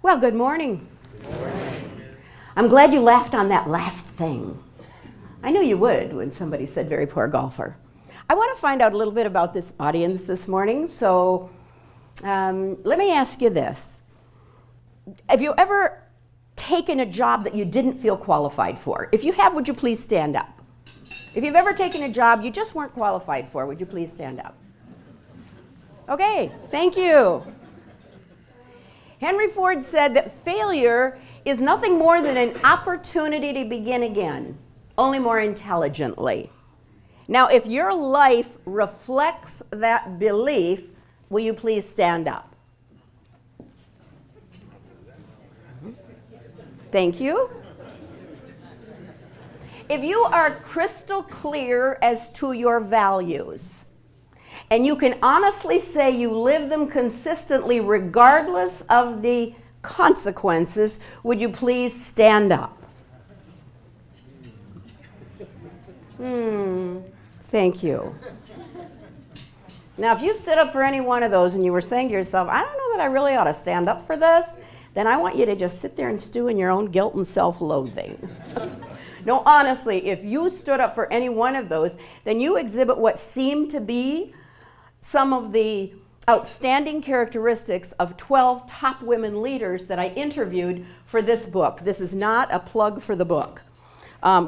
Well, good morning. Good morning. I'm glad you laughed on that last thing. I knew you would when somebody said very poor golfer. I want to find out a little bit about this audience this morning, so let me ask you this. Have you ever taken a job that you didn't feel qualified for? If you have, would you please stand up? If you've ever taken a job you just weren't qualified for, would you please stand up? Okay, thank you. Henry Ford said that failure is nothing more than an opportunity to begin again, only more intelligently. Now, if your life reflects that belief, will you please stand up? Thank you. If you are crystal clear as to your values, and you can honestly say you live them consistently regardless of the consequences, would you please stand up? Thank you. Now, if you stood up for any one of those and you were saying to yourself, I don't know that I really ought to stand up for this, then I want you to just sit there and stew in your own guilt and self-loathing. No, honestly, if you stood up for any one of those, then you exhibit what seemed to be some of the outstanding characteristics of 12 top women leaders that I interviewed for this book. This is not a plug for the book.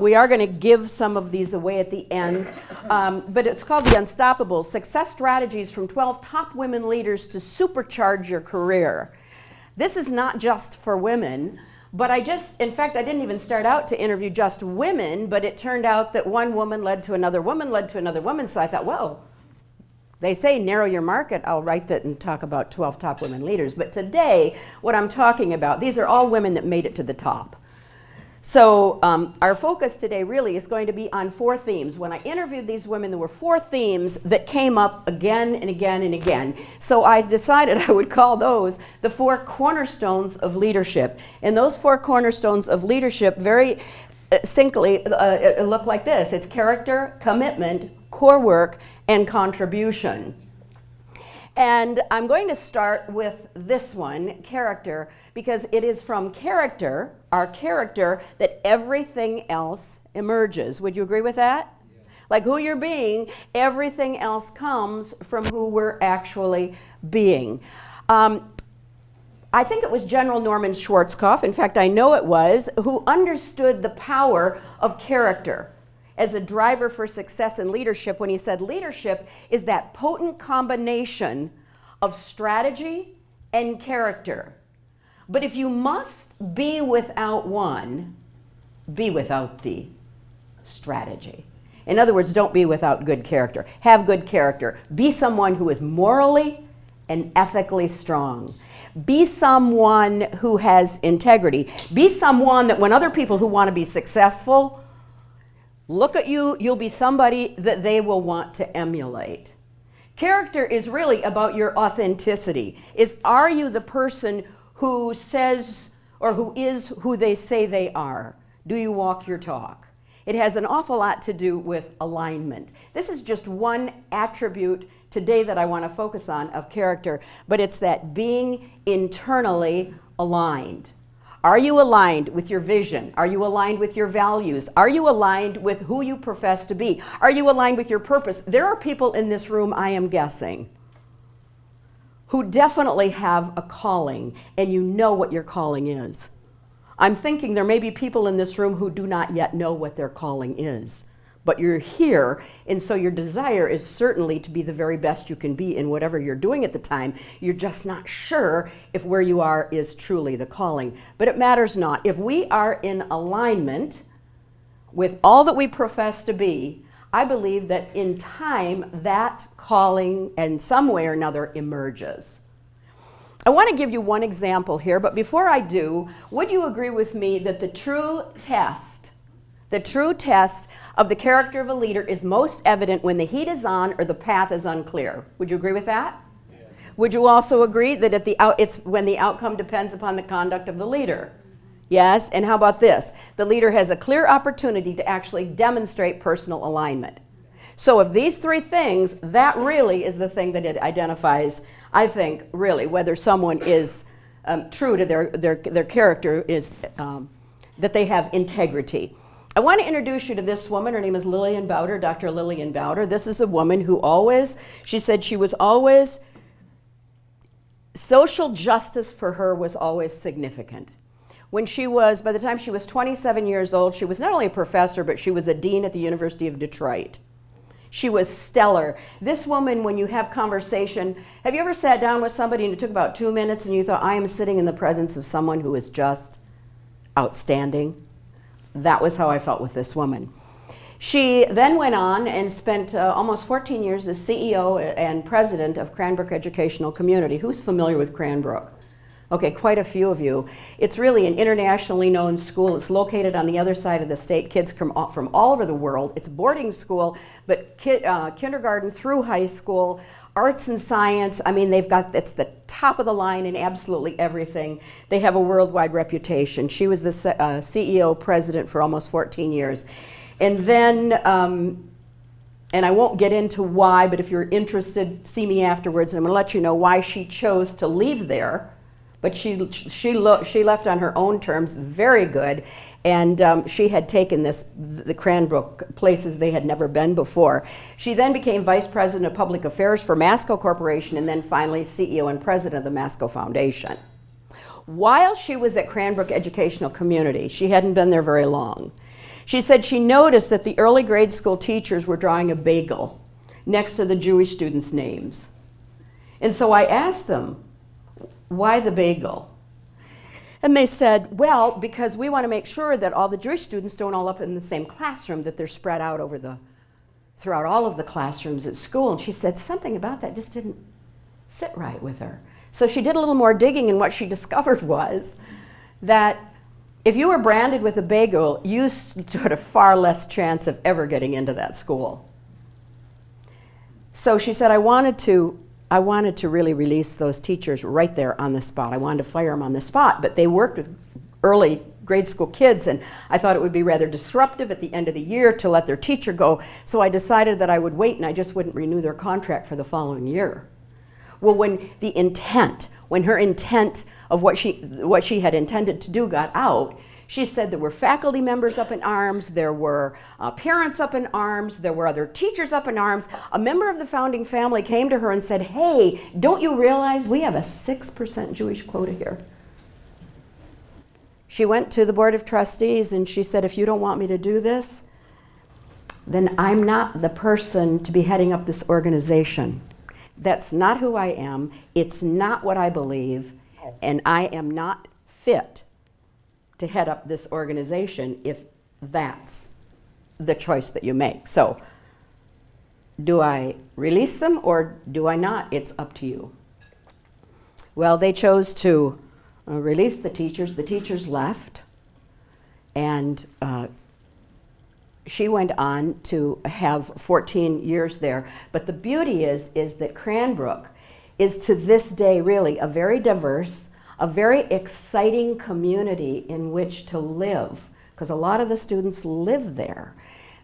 We are going to give some of these away at the end, but it's called The Unstoppables: Success Strategies from 12 Top Women Leaders to Supercharge Your Career. This is not just for women, but in fact, I didn't even start out to interview just women, but it turned out that one woman led to another woman, led to another woman, so I thought, well, they say narrow your market. I'll write that and talk about 12 top women leaders. But today, what I'm talking about, these are all women that made it to the top. So our focus today really is going to be on 4 themes. When I interviewed these women, there were 4 themes that came up again and again and again. So I decided I would call those the 4 cornerstones of leadership. And those 4 cornerstones of leadership very succinctly look like this. It's character, commitment, core work, and contribution. And I'm going to start with this one, character, because it is from character, our character, that everything else emerges. Would you agree with that? Yeah. Like who you're being, everything else comes from who we're actually being. I think it was General Norman Schwarzkopf, in fact I know it was, who understood the power of character as a driver for success in leadership when he said leadership is that potent combination of strategy and character. But if you must be without one, be without the strategy. In other words, don't be without good character. Have good character. Be someone who is morally and ethically strong. Be someone who has integrity. Be someone that when other people who want to be successful look at you, you'll be somebody that they will want to emulate. Character is really about your authenticity. Are you the person who says or who is who they say they are? Do you walk your talk? It has an awful lot to do with alignment. This is just one attribute today that I want to focus on of character, but it's that being internally aligned. Are you aligned with your vision? Are you aligned with your values? Are you aligned with who you profess to be? Are you aligned with your purpose? There are people in this room, I am guessing, who definitely have a calling, and you know what your calling is. I'm thinking there may be people in this room who do not yet know what their calling is. But you're here, and so your desire is certainly to be the very best you can be in whatever you're doing at the time. You're just not sure if where you are is truly the calling. But it matters not. If we are in alignment with all that we profess to be, I believe that in time that calling in some way or another emerges. I want to give you one example here, but before I do, would you agree with me that the true test of the character of a leader is most evident when the heat is on or the path is unclear? Would you agree with that? Yes. Would you also agree that it's when the outcome depends upon the conduct of the leader? Yes, and how about this? The leader has a clear opportunity to actually demonstrate personal alignment. So if these three things, that really is the thing that it identifies, I think, really, whether someone is true to their character, is that they have integrity. I want to introduce you to this woman. Her name is Lillian Bowder, Dr. Lillian Bowder. This is a woman who always, she said she was always, social justice for her was always significant. When she was, by the time she was 27 years old, she was not only a professor, but she was a dean at the University of Detroit. She was stellar. This woman, when you have conversation, have you ever sat down with somebody and it took about 2 minutes and you thought, I am sitting in the presence of someone who is just outstanding? That was how I felt with this woman. She then went on and spent almost 14 years as CEO and president of Cranbrook Educational Community. Who's familiar with Cranbrook? Okay, quite a few of you. It's really an internationally known school. It's located on the other side of the state. Kids come from all over the world. It's a boarding school, but kindergarten through high school, arts and science, I mean, it's the top of the line in absolutely everything. They have a worldwide reputation. She was the CEO president for almost 14 years. And then, and I won't get into why, but if you're interested, see me afterwards, and I'm going to let you know why she chose to leave there. But she left on her own terms, very good, and she had taken the Cranbrook places they had never been before. She then became Vice President of Public Affairs for Masco Corporation, and then finally CEO and President of the Masco Foundation. While she was at Cranbrook Educational Community, she hadn't been there very long, she said she noticed that the early grade school teachers were drawing a bagel next to the Jewish students' names. And so I asked them, why the bagel? And they said, well, because we want to make sure that all the Jewish students don't all up in the same classroom, that they're spread out throughout all of the classrooms at school. And she said something about that just didn't sit right with her. So she did a little more digging, and what she discovered was that if you were branded with a bagel, you stood a far less chance of ever getting into that school. So she said, I wanted to really release those teachers right there on the spot. I wanted to fire them on the spot, but they worked with early grade school kids, and I thought it would be rather disruptive at the end of the year to let their teacher go, so I decided that I would wait and I just wouldn't renew their contract for the following year. Well, when her intent of what she had intended to do got out, she said there were faculty members up in arms, there were parents up in arms, there were other teachers up in arms. A member of the founding family came to her and said, hey, don't you realize we have a 6% Jewish quota here? She went to the Board of Trustees and she said, if you don't want me to do this, then I'm not the person to be heading up this organization. That's not who I am, it's not what I believe, and I am not fit to head up this organization if that's the choice that you make. So, do I release them or do I not? It's up to you. Well, they chose to release the teachers. The teachers left, and she went on to have 14 years there. But the beauty is that Cranbrook is to this day really a very diverse, a very exciting community in which to live, because a lot of the students live there,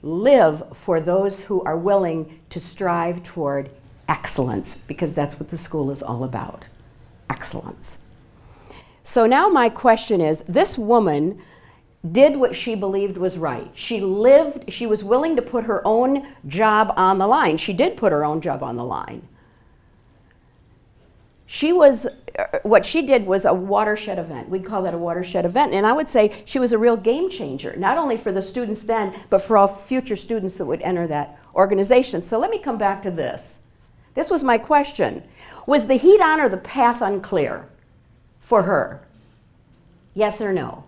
live for those who are willing to strive toward excellence, because that's what the school is all about, excellence. So now my question is, this woman did what she believed was right. She was willing to put her own job on the line. She did put her own job on the line. What she did was a watershed event. We'd call that a watershed event. And I would say she was a real game changer, not only for the students then, but for all future students that would enter that organization. So let me come back to this. This was my question. Was the heat on or the path unclear for her? Yes or no?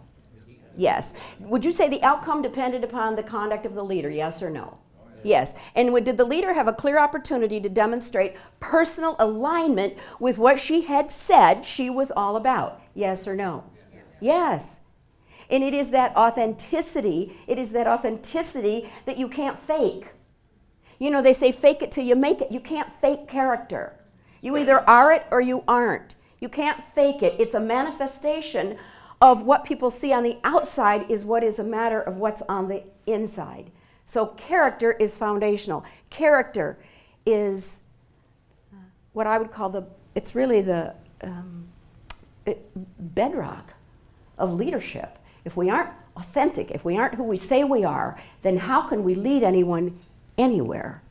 Yes. Would you say the outcome depended upon the conduct of the leader? Yes or no? Yes. And did the leader have a clear opportunity to demonstrate personal alignment with what she had said she was all about? Yes or no? Yes. And it is that authenticity, that you can't fake. You know, they say fake it till you make it. You can't fake character. You either are it or you aren't. You can't fake it. It's a manifestation of what people see on the outside is what is a matter of what's on the inside. So character is foundational. Character is what I would call it's really the bedrock of leadership. If we aren't authentic, if we aren't who we say we are, then how can we lead anyone anywhere?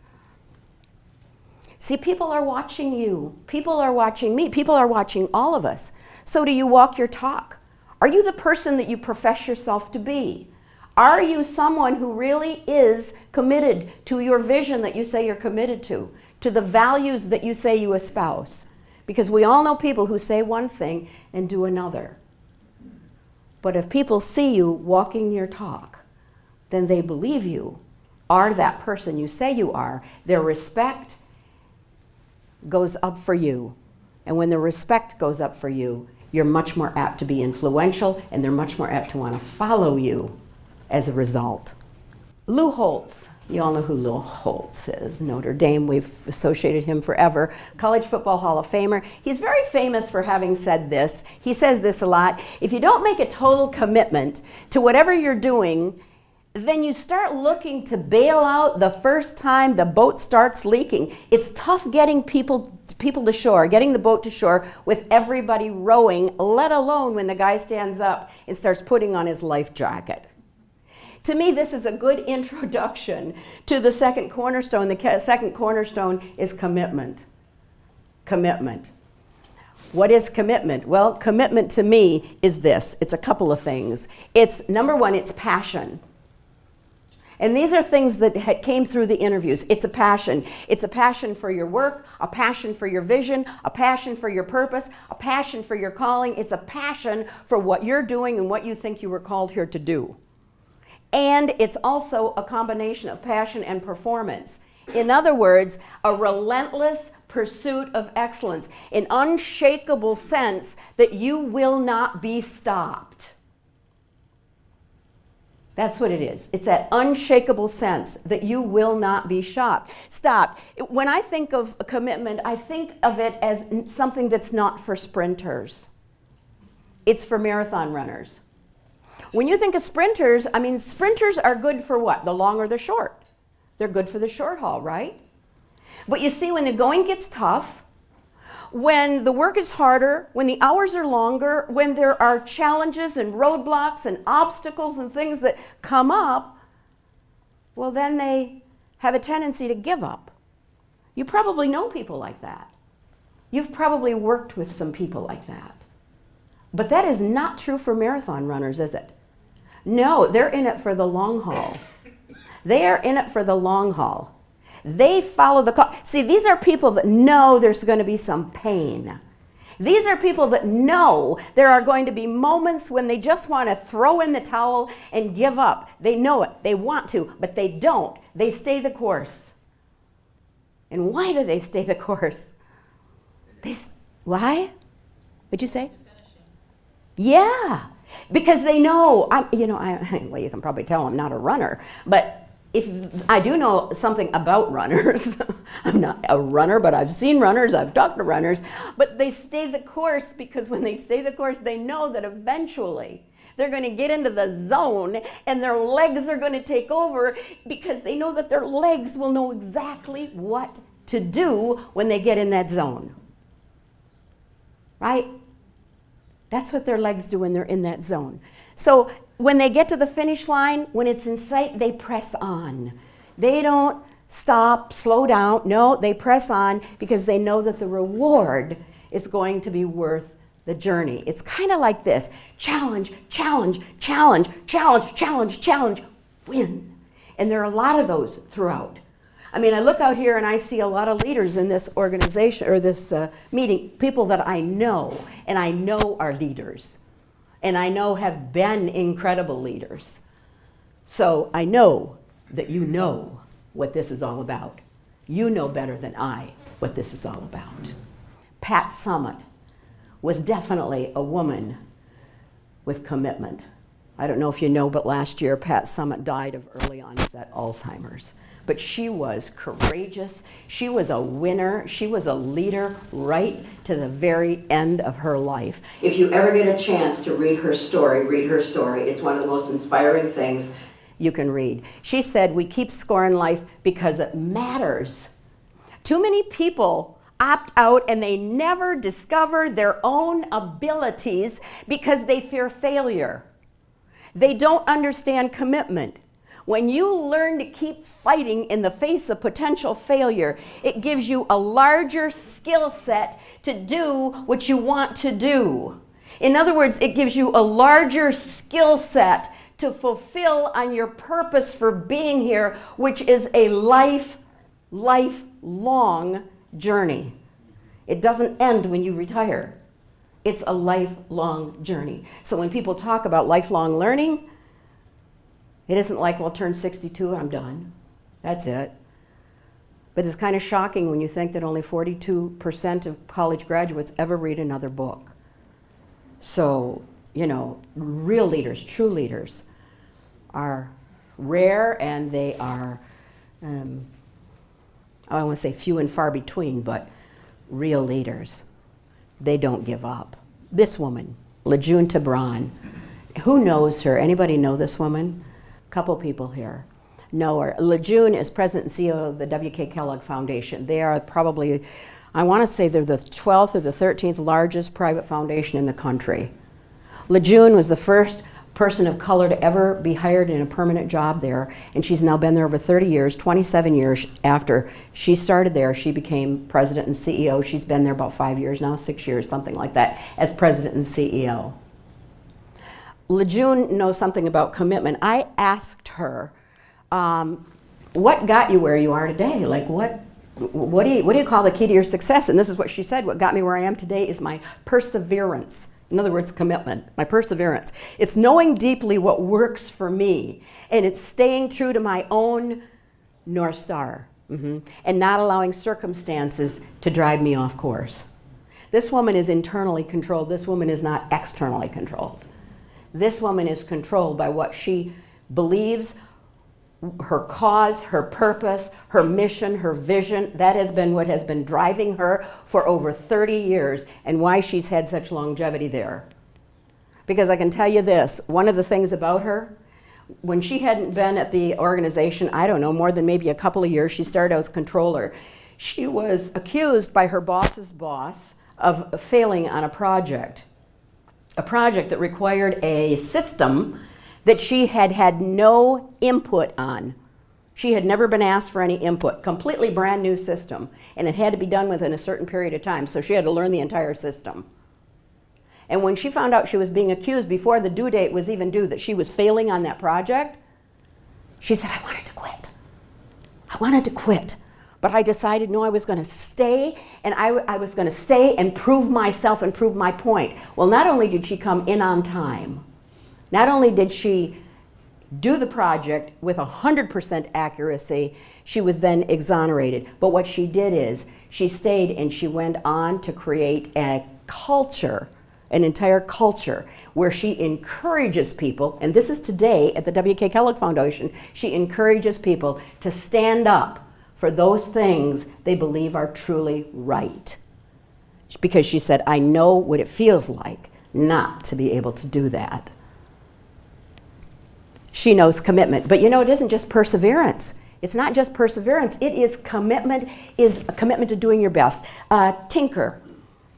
See, people are watching you. People are watching me. People are watching all of us. So do you walk your talk? Are you the person that you profess yourself to be? Are you someone who really is committed to your vision that you say you're committed to the values that you say you espouse? Because we all know people who say one thing and do another. But if people see you walking your talk, then they believe you are that person you say you are. Their respect goes up for you. And when the respect goes up for you, you're much more apt to be influential, and they're much more apt to want to follow you as a result. Lou Holtz. You all know who Lou Holtz is. Notre Dame, we've associated him forever. College Football Hall of Famer. He's very famous for having said this. He says this a lot. If you don't make a total commitment to whatever you're doing, then you start looking to bail out the first time the boat starts leaking. It's tough getting people to shore, getting the boat to shore with everybody rowing, let alone when the guy stands up and starts putting on his life jacket. To me, this is a good introduction to the second cornerstone. The second cornerstone is commitment. Commitment. What is commitment? Well, commitment to me is this. It's a couple of things. It's, number one, it's passion. And these are things that came through the interviews. It's a passion. It's a passion for your work, a passion for your vision, a passion for your purpose, a passion for your calling. It's a passion for what you're doing and what you think you were called here to do. And it's also a combination of passion and performance. In other words, a relentless pursuit of excellence, an unshakable sense that you will not be stopped. That's what it is. It's that unshakable sense that you will not be stopped. When I think of a commitment, I think of it as something that's not for sprinters. It's for marathon runners. When you think of sprinters, I mean, sprinters are good for what? The long or the short. They're good for the short haul, right? But you see, when the going gets tough, when the work is harder, when the hours are longer, when there are challenges and roadblocks and obstacles and things that come up, well, then they have a tendency to give up. You probably know people like that. You've probably worked with some people like that. But that is not true for marathon runners, is it? No, they're in it for the long haul. They are in it for the long haul. They follow the call. See, these are people that know there's going to be some pain. These are people that know there are going to be moments when they just want to throw in the towel and give up. They know it. They want to, but they don't. They stay the course. And why do they stay the course? Why? What'd you say? Yeah, because they know. Well, you can probably tell I'm not a runner, but if I do know something about runners, I'm not a runner, but I've seen runners, I've talked to runners, but they stay the course because when they stay the course, they know that eventually they're going to get into the zone and their legs are going to take over because they know that their legs will know exactly what to do when they get in that zone. Right? That's what their legs do when they're in that zone. So when they get to the finish line, when it's in sight, they press on. They don't stop, slow down. No, they press on because they know that the reward is going to be worth the journey. It's kind of like this: challenge, challenge, challenge, challenge, challenge, challenge, win. And there are a lot of those throughout. I mean, I look out here and I see a lot of leaders in this organization or this meeting, people that I know and I know are leaders and I know have been incredible leaders. So I know that you know what this is all about. You know better than I what this is all about. Pat Summitt was definitely a woman with commitment. I don't know if you know, but last year Pat Summitt died of early onset Alzheimer's. But she was courageous, she was a winner, she was a leader right to the very end of her life. If you ever get a chance to read her story, read her story. It's one of the most inspiring things. you can read. She said, we keep score in life because it matters. Too many people opt out and they never discover their own abilities because they fear failure. They don't understand commitment. When you learn to keep fighting in the face of potential failure, it gives you a larger skill set to do what you want to do. In other words, it gives you a larger skill set to fulfill on your purpose for being here, which is a lifelong journey. It doesn't end when you retire. It's a lifelong journey. So when people talk about lifelong learning, it isn't like, well, turn 62, I'm done. That's it. But it's kind of shocking when you think that only 42% of college graduates ever read another book. So, you know, real leaders, true leaders, are rare, and they are, I don't want to say few and far between, but real leaders. They don't give up. This woman, Lejeune Tabron, who knows her? Anybody know this woman? A couple people here know her. Lejeune is president and CEO of the W.K. Kellogg Foundation. They are probably, I want to say they're the 12th or the 13th largest private foundation in the country. Lejeune was the first person of color to ever be hired in a permanent job there, and she's now been there over 30 years, 27 years after she started there. She became president and CEO. She's been there about 5 years now, 6 years, something like that, as president and CEO. Lejeune knows something about commitment. I asked her, what got you where you are today? Like, what do you call the key to your success? And this is what she said: what got me where I am today is my perseverance. In other words, commitment, my perseverance. It's knowing deeply what works for me, and it's staying true to my own North Star, and not allowing circumstances to drive me off course. This woman is internally controlled. This woman is not externally controlled. This woman is controlled by what she believes, her cause, her purpose, her mission, her vision. That has been what has been driving her for over 30 years, and why she's had such longevity there. Because I can tell you this, one of the things about her, when she hadn't been at the organization, I don't know, more than maybe a couple of years, she started as controller. She was accused by her boss's boss of failing on a project that required a system that she had had no input on. She had never been asked for any input, completely brand new system, and it had to be done within a certain period of time, so she had to learn the entire system. And when she found out she was being accused before the due date was even due that she was failing on that project, she said, I wanted to quit. I wanted to quit. But I decided, no, I was going to stay, and I was going to stay and prove myself and prove my point. Well, not only did she come in on time, not only did she do the project with 100% accuracy, she was then exonerated. But what she did is she stayed and she went on to create a culture, an entire culture, where she encourages people, and this is today at the W.K. Kellogg Foundation, she encourages people to stand up for those things they believe are truly right. Because she said, I know what it feels like not to be able to do that. She knows commitment. But you know, it isn't just perseverance. It's not just perseverance. It is commitment, is a commitment to doing your best. Tinker,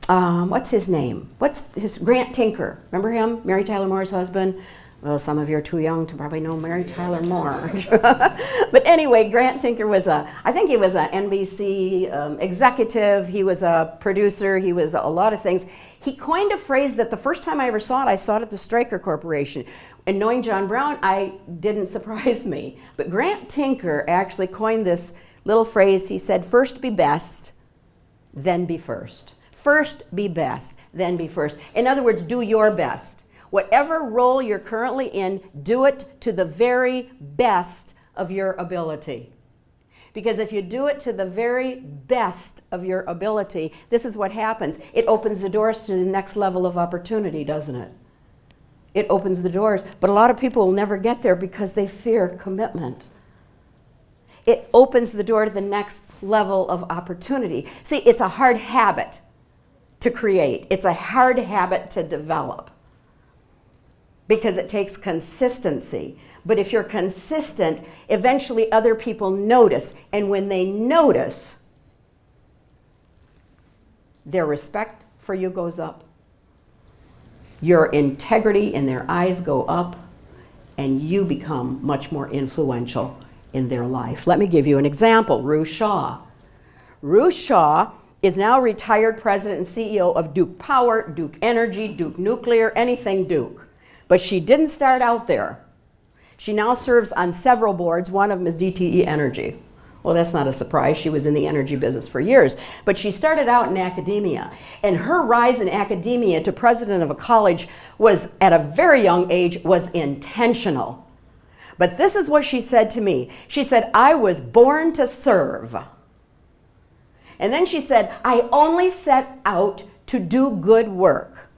what's his name? What's his, Grant Tinker. Remember him? Mary Tyler Moore's husband? Well, some of you are too young to probably know Mary Tyler Moore. But anyway, Grant Tinker was I think he was an NBC executive, he was a producer, he was a lot of things. He coined a phrase that the first time I ever saw it, I saw it at the Stryker Corporation. And knowing John Brown, didn't surprise me. But Grant Tinker actually coined this little phrase. He said, first be best, then be first. First be best, then be first. In other words, do your best. Whatever role you're currently in, do it to the very best of your ability. Because if you do it to the very best of your ability, this is what happens. It opens the doors to the next level of opportunity, doesn't it? It opens the doors. But a lot of people will never get there because they fear commitment. It opens the door to the next level of opportunity. See, it's a hard habit to create. It's a hard habit to develop. because it takes consistency. But if you're consistent, eventually other people notice. And when they notice, their respect for you goes up. Your integrity in their eyes go up, and you become much more influential in their life. Let me give you an example. Ruth Shaw. Ruth Shaw is now retired president and CEO of Duke Power, Duke Energy, Duke Nuclear, anything Duke. But she didn't start out there. She now serves on several boards. One of them is DTE Energy. Well, that's not a surprise. She was in the energy business for years. But she started out in academia. And her rise in academia to president of a college was, at a very young age, was intentional. But this is what she said to me. She said, I was born to serve. And then she said, I only set out to do good work.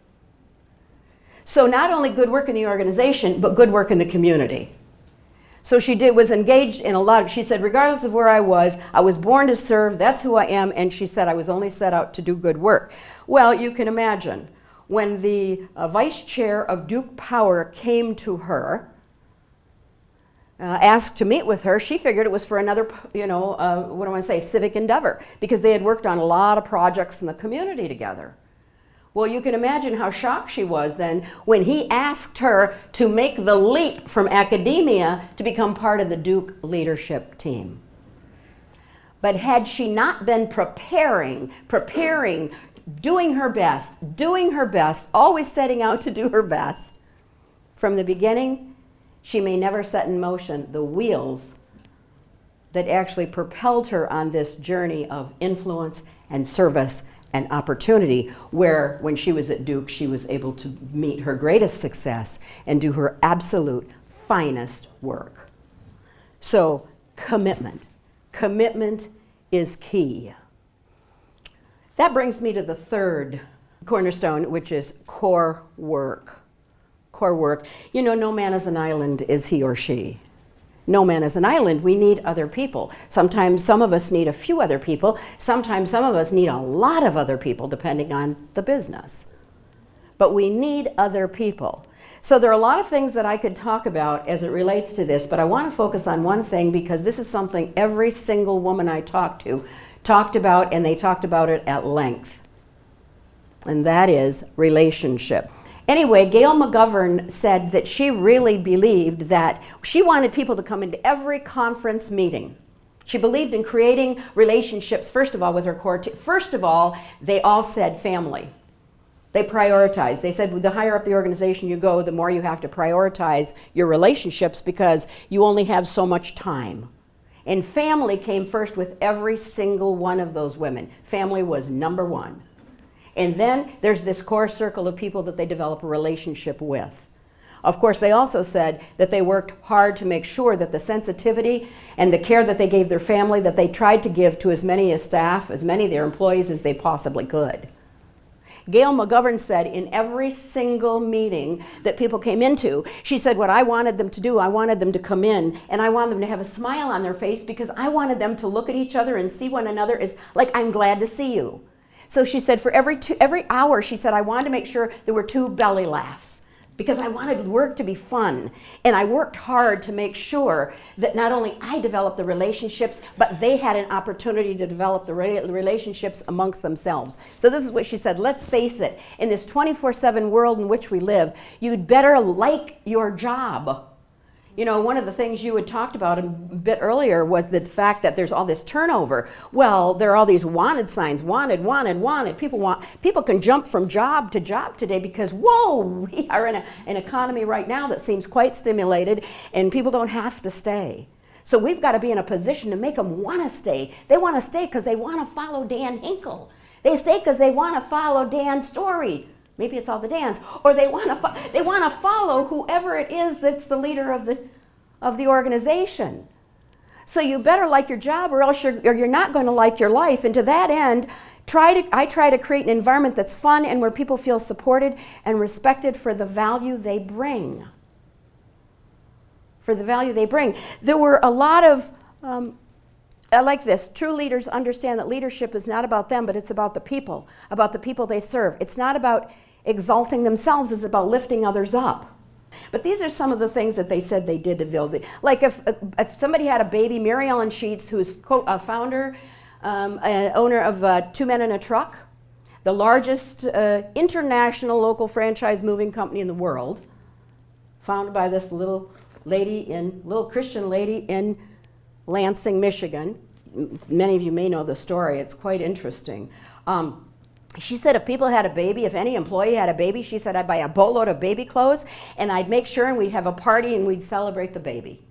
So not only good work in the organization, but good work in the community. So she was engaged in a lot of, she said, regardless of where I was born to serve, that's who I am, and she said I was only set out to do good work. Well, you can imagine, when the vice chair of Duke Power came to her, asked to meet with her, she figured it was for another, what do I want to say, civic endeavor, because they had worked on a lot of projects in the community together. Well, you can imagine how shocked she was then when he asked her to make the leap from academia to become part of the Duke leadership team. But had she not been preparing, doing her best, always setting out to do her best, from the beginning, she may never set in motion the wheels that actually propelled her on this journey of influence and service and opportunity, where when she was at Duke, she was able to meet her greatest success and do her absolute finest work. So commitment. Commitment is key. That brings me to the third cornerstone, which is core work. Core work. No man is an island, is he or she. No man is an island. We need other people. Sometimes some of us need a few other people. Sometimes some of us need a lot of other people, depending on the business. But we need other people. So there are a lot of things that I could talk about as it relates to this, but I want to focus on one thing, because this is something every single woman I talked to talked about, and they talked about it at length. And that is relationship. Anyway, Gail McGovern said that she really believed that she wanted people to come into every conference meeting. She believed in creating relationships, first of all, with her core team. First of all, they all said family. They prioritized. They said the higher up the organization you go, the more you have to prioritize your relationships, because you only have so much time. And family came first with every single one of those women. Family was number one. And then there's this core circle of people that they develop a relationship with. Of course, they also said that they worked hard to make sure that the sensitivity and the care that they gave their family, that they tried to give to as many as staff, as many of their employees as they possibly could. Gail McGovern said in every single meeting that people came into, she said what I wanted them to do, I wanted them to come in and I wanted them to have a smile on their face, because I wanted them to look at each other and see one another as like, I'm glad to see you. So she said for every hour, she said, I wanted to make sure there were 2 belly laughs, because I wanted work to be fun. And I worked hard to make sure that not only I developed the relationships, but they had an opportunity to develop the relationships amongst themselves. So this is what she said, let's face it, in this 24/7 world in which we live, you'd better like your job. One of the things you had talked about a bit earlier was the fact that there's all this turnover. Well, there are all these wanted signs, wanted, wanted, wanted. People can jump from job to job today because, whoa, we are in an economy right now that seems quite stimulated, and people don't have to stay. So we've got to be in a position to make them want to stay. They want to stay because they want to follow Dan Hinkle. They stay because they want to follow Dan's story. Maybe it's all the Dans, or they want to follow whoever it is that's the leader of the organization. So you better like your job, or else you're not going to like your life. And to that end, I try to create an environment that's fun and where people feel supported and respected for the value they bring. For the value they bring. There were a lot of I like this. True leaders understand that leadership is not about them, but it's about the people they serve. It's not about exalting themselves, it's about lifting others up. But these are some of the things that they said they did to build. Like if somebody had a baby, Mary Ellen Sheets, who's a founder and owner of Two Men and a Truck, the largest international local franchise moving company in the world, founded by this little Christian lady in Lansing, Michigan. Many of you may know the story. It's quite interesting. She said if people had a baby, if any employee had a baby, she said I'd buy a boatload of baby clothes and I'd make sure and we'd have a party and we'd celebrate the baby.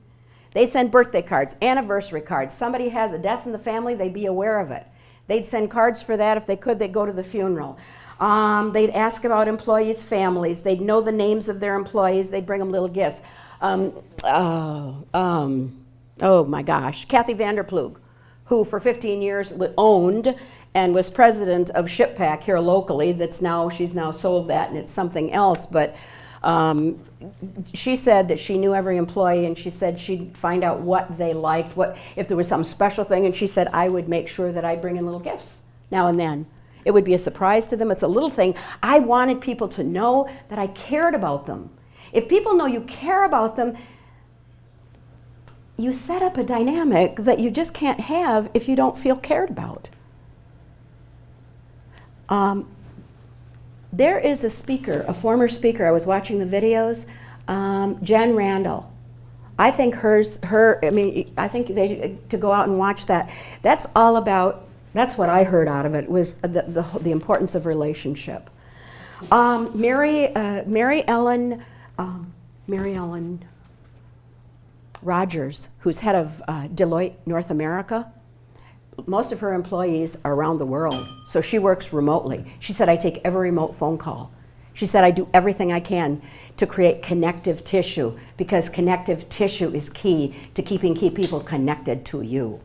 They send birthday cards, anniversary cards. Somebody has a death in the family, they'd be aware of it. They'd send cards for that. If they could, they'd go to the funeral. They'd ask about employees' families. They'd know the names of their employees. They'd bring them little gifts. Oh my gosh, Kathy Vanderploeg, who for 15 years owned and was president of ShipPack here locally. She's now sold that and it's something else. But she said that she knew every employee, and she said she'd find out what they liked, if there was some special thing, and she said I would make sure that I'd bring in little gifts now and then. It would be a surprise to them. It's a little thing. I wanted people to know that I cared about them. If people know you care about them, you set up a dynamic that you just can't have if you don't feel cared about. There is a speaker, a former speaker, I was watching the videos, Jen Randall. I think I think to go out and watch that, that's all about, that's what I heard out of it, was the importance of relationship. Mary Ellen Rogers, who's head of Deloitte North America, most of her employees are around the world, so she works remotely. She said, I take every remote phone call. She said, I do everything I can to create connective tissue, because connective tissue is key to keeping people connected to you.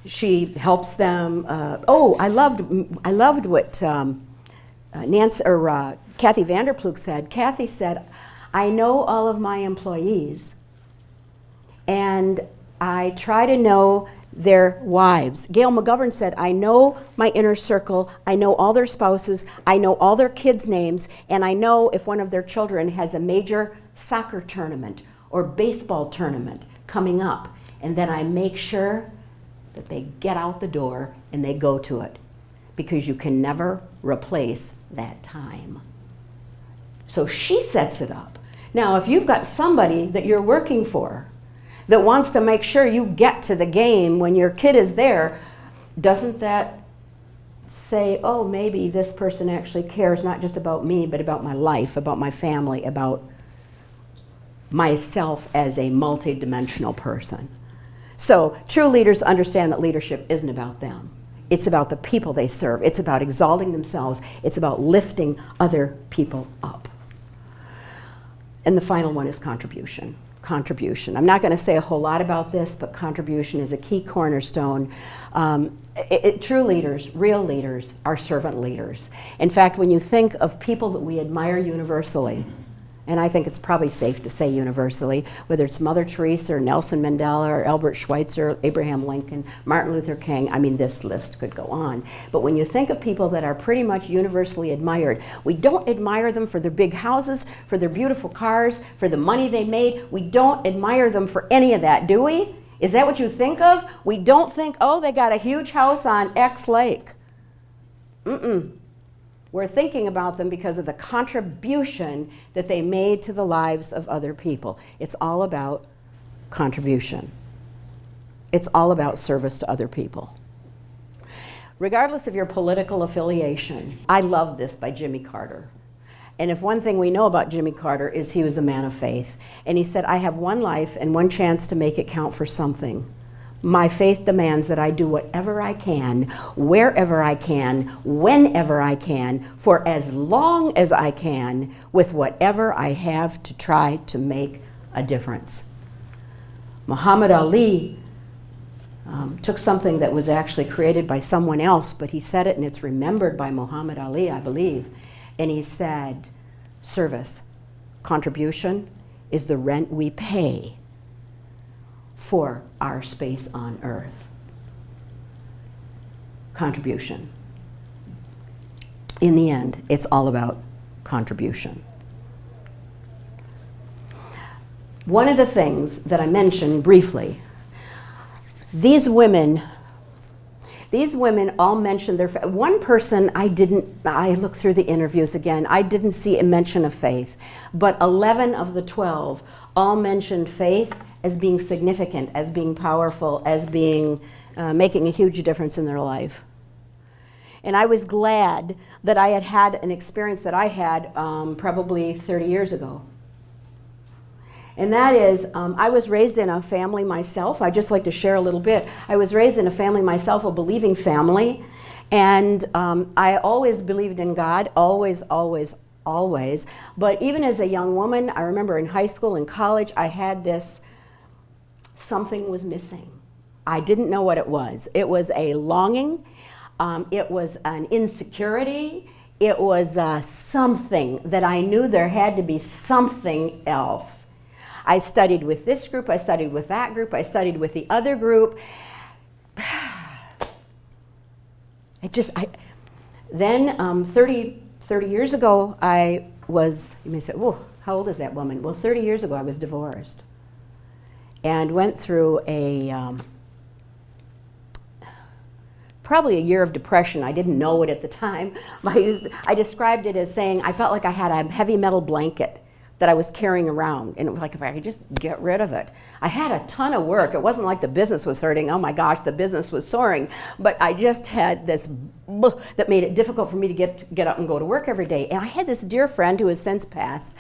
She helps them. I loved what Kathy Vanderploeg said. Kathy said, I know all of my employees, and I try to know their wives. Gail McGovern said, I know my inner circle, I know all their spouses, I know all their kids' names, and I know if one of their children has a major soccer tournament or baseball tournament coming up, and then I make sure that they get out the door and they go to it, because you can never replace that time. So she sets it up. Now, if you've got somebody that you're working for that wants to make sure you get to the game when your kid is there, doesn't that say, oh, maybe this person actually cares not just about me, but about my life, about my family, about myself as a multidimensional person? So true leaders understand that leadership isn't about them. It's about the people they serve. It's about exalting themselves. It's about lifting other people up. And the final one is contribution. Contribution. I'm not going to say a whole lot about this, but contribution is a key cornerstone. True leaders, real leaders, are servant leaders. In fact, when you think of people that we admire universally, and I think it's probably safe to say universally, whether it's Mother Teresa or Nelson Mandela or Albert Schweitzer, Abraham Lincoln, Martin Luther King, I mean, this list could go on. But when you think of people that are pretty much universally admired, we don't admire them for their big houses, for their beautiful cars, for the money they made. We don't admire them for any of that, do we? Is that what you think of? We don't think, oh, they got a huge house on X Lake. We're thinking about them because of the contribution that they made to the lives of other people. It's all about contribution. It's all about service to other people. Regardless of your political affiliation, I love this by Jimmy Carter. And if one thing we know about Jimmy Carter is he was a man of faith. And he said, I have one life and one chance to make it count for something. My faith demands that I do whatever I can, wherever I can, whenever I can, for as long as I can, with whatever I have to try to make a difference. Muhammad Ali took something that was actually created by someone else, but he said it and it's remembered by Muhammad Ali, I believe. And he said, service, contribution is the rent we pay for our space on earth. Contribution. In the end, it's all about contribution. One of the things that I mentioned briefly, these women all mentioned their faith. One person I looked through the interviews again, I didn't see a mention of faith, but 11 of the 12 all mentioned faith as being significant, as being powerful, as being making a huge difference in their life. And I was glad that I had had an experience that I had probably 30 years ago. And that is, I was raised in a family myself. I'd just like to share a little bit. I was raised in a family myself, a believing family. And I always believed in God, always, always, always. But even as a young woman, I remember in high school and college, I had this, something was missing. I didn't know what it was. It was a longing. It was an insecurity. It was something that I knew there had to be something else. I studied with this group, I studied with that group, I studied with the other group. Then 30 years ago, I was, you may say, whoa, how old is that woman? Well, 30 years ago, I was divorced and went through probably a year of depression. I didn't know it at the time. I described it as saying I felt like I had a heavy metal blanket that I was carrying around, and it was like if I could just get rid of it. I had a ton of work. It wasn't like the business was hurting. Oh my gosh, the business was soaring. But I just had this that made it difficult for me to get up and go to work every day. And I had this dear friend who has since passed.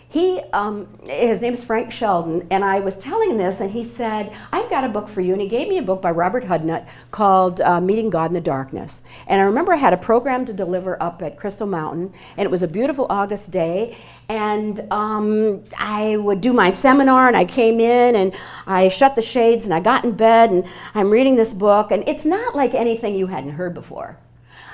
His name is Frank Sheldon, and I was telling him this, and he said, I've got a book for you, and he gave me a book by Robert Hudnut called Meeting God in the Darkness. And I remember I had a program to deliver up at Crystal Mountain, and it was a beautiful August day, and I would do my seminar, and I came in, and I shut the shades, and I got in bed, and I'm reading this book, and it's not like anything you hadn't heard before.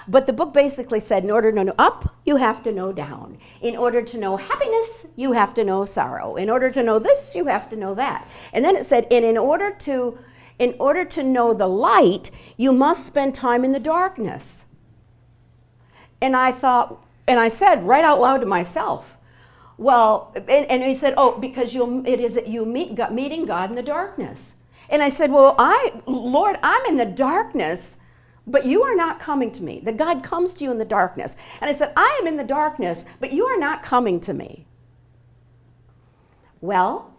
But the book basically said, in order to know up, you have to know down. In order to know happiness, you have to know sorrow. In order to know this, you have to know that. And then it said, and in order to know the light, you must spend time in the darkness. And I thought, and I said right out loud to myself, well, and he said, oh, because meeting God in the darkness. And I said, well, Lord, I'm in the darkness, but you are not coming to me. That God comes to you in the darkness. And I said, I am in the darkness, but you are not coming to me. Well,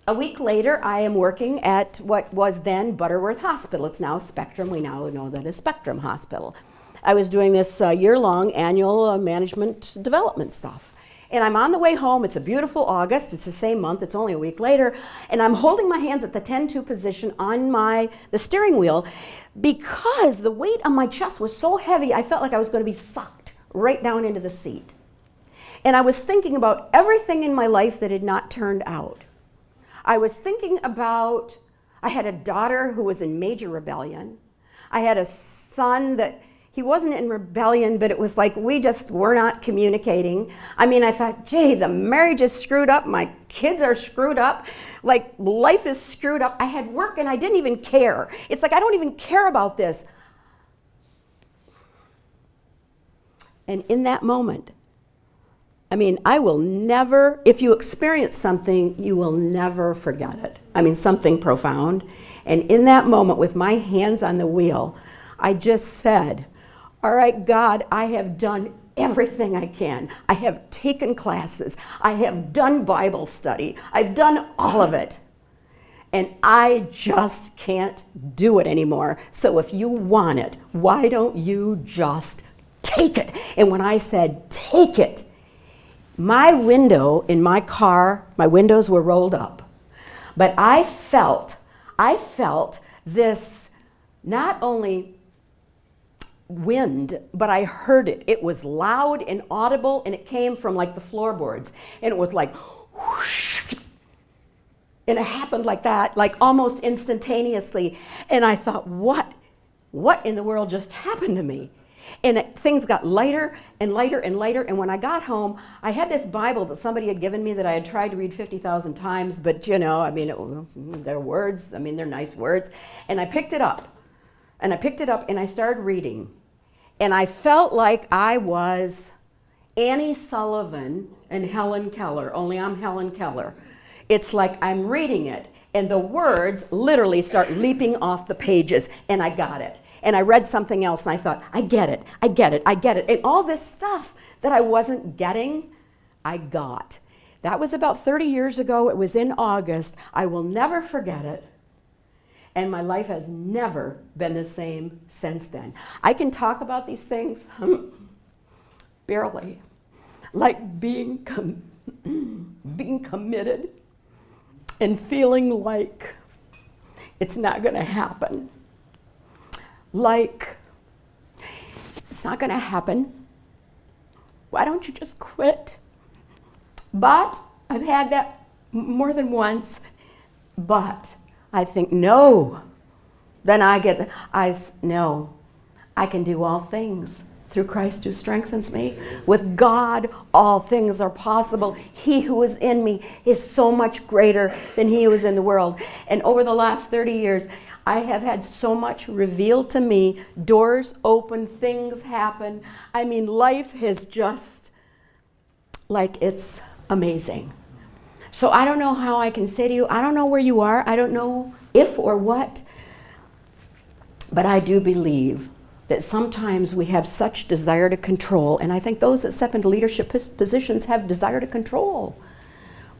a week later, I am working at what was then Butterworth Hospital. It's now Spectrum. We now know that it's Spectrum Hospital. I was doing this year-long annual management development stuff. And I'm on the way home. It's a beautiful August. It's the same month. It's only a week later. And I'm holding my hands at the 10-2 position on the steering wheel because the weight on my chest was so heavy, I felt like I was going to be sucked right down into the seat. And I was thinking about everything in my life that had not turned out. I was thinking about, I had a daughter who was in major rebellion. I had a son that he wasn't in rebellion, but it was like we just were not communicating. I mean, I thought, gee, the marriage is screwed up. My kids are screwed up. Like, life is screwed up. I had work and I didn't even care. It's like, I don't even care about this. And in that moment, I mean, I will never, if you experience something, you will never forget it. I mean, something profound. And in that moment, with my hands on the wheel, I just said, all right, God, I have done everything I can. I have taken classes. I have done Bible study. I've done all of it. And I just can't do it anymore. So if you want it, why don't you just take it? And when I said, take it, my window in my car, my windows were rolled up. But I felt this not only wind, but I heard it. It was loud and audible, and it came from like the floorboards. And it was like, whoosh. And it happened like that, like almost instantaneously. And I thought, what in the world just happened to me? And things got lighter and lighter and lighter. And when I got home, I had this Bible that somebody had given me that I had tried to read 50,000 times. But, you know, I mean, they're words. I mean, they're nice words. And I picked it up. And I started reading. And I felt like I was Annie Sullivan and Helen Keller, only I'm Helen Keller. it's like I'm reading it, and the words literally start leaping off the pages, and I got it. And I read something else, and I thought, I get it, I get it, I get it. And all this stuff that I wasn't getting, I got. That was about 30 years ago. It was in August. I will never forget it. And my life has never been the same since then. I can talk about these things barely, like being committed and feeling like it's not going to happen. Like, it's not going to happen. Why don't you just quit? But I've had that more than once. But I think, no. Then I get, no. I can do all things through Christ who strengthens me. With God, all things are possible. He who is in me is so much greater than he who is in the world. And over the last 30 years, I have had so much revealed to me. Doors open, things happen. I mean, life has just, like, it's amazing. So I don't know how I can say to you, I don't know where you are. I don't know if or what. But I do believe that sometimes we have such desire to control, and I think those that step into leadership positions have desire to control.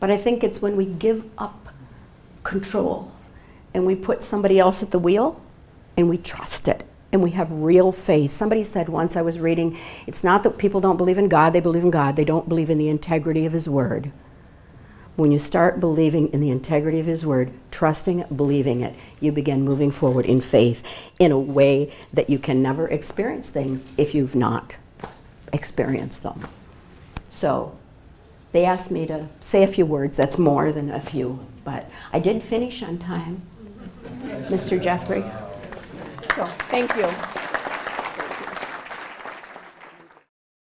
But I think it's when we give up control and we put somebody else at the wheel and we trust it and we have real faith. Somebody said once, I was reading, it's not that people don't believe in God, they believe in God, they don't believe in the integrity of his word. When you start believing in the integrity of his word, trusting it, believing it, you begin moving forward in faith in a way that you can never experience things if you've not experienced them. So they asked me to say a few words. That's more than a few, but I did finish on time, Mr. Jeffrey. So thank you.